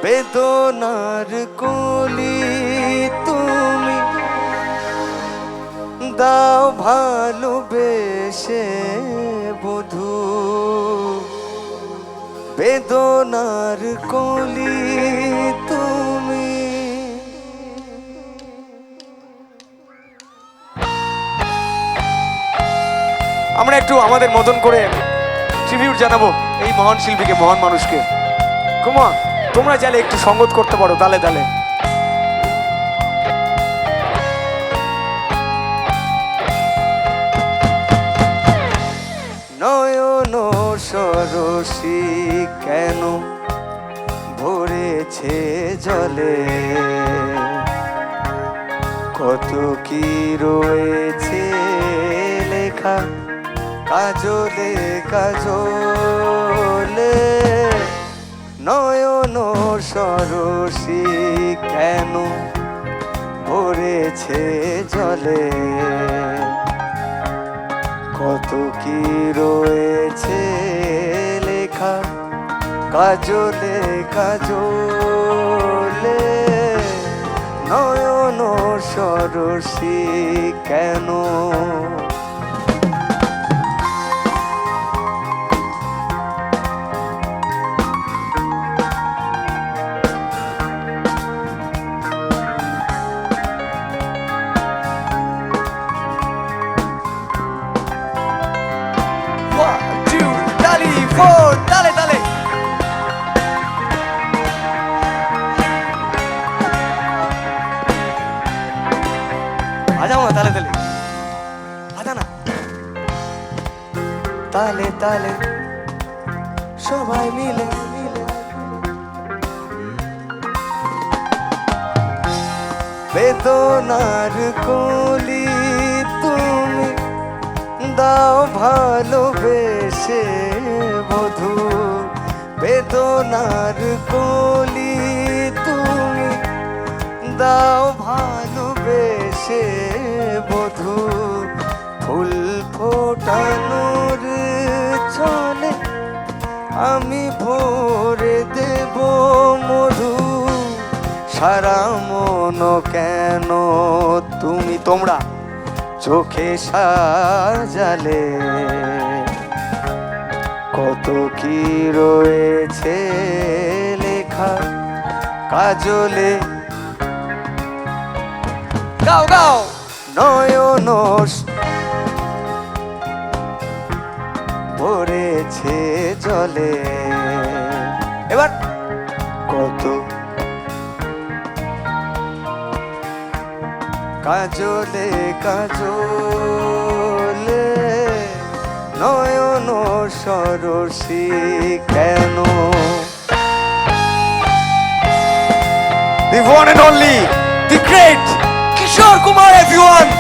বেদনার কলি তুমি দাও ভালোবেসে বধূ, বেদনার কলি তুমি। আমরা একটু আমাদের মতন করে ট্রিবিউট জানাবো এই মহান শিল্পীকে, মহান মানুষকে। কুমার তোমরা চাইলে একটু সঙ্গত করতে পারো তালে তালে। নয়ন সরসী কেন ভরেছে জলে, কত কি রয়েছে লেখা কাজলে কাজলে। নয়ন সরসী কেন ভরেছে জলে, কত কি রয়েছে লেখা কাজলে কাজলে। নয়ন সরসী কেন। Dale, dale. आजा ताले ताले आजा ना ताले ताले সবাই মিলে বেদনার কলি তুমি দাও ভালোবেসে বধূ, বেদনার কলি তুমি দাও ভালোবেসে বধূ। ফুল ফোটানোর ছলে আমি ভরে দেব মধু, সারা মন কেন তুমি তোমরা চোখে সাজালে, কত কি রয়েছে লেখা কাজলে। গাও গাও নয়ন ভরেছে জলে। এবার কত কাজলে কাজলে। নয়ন সরসী কেন। The one and only, the great Kishore Kumar, everyone.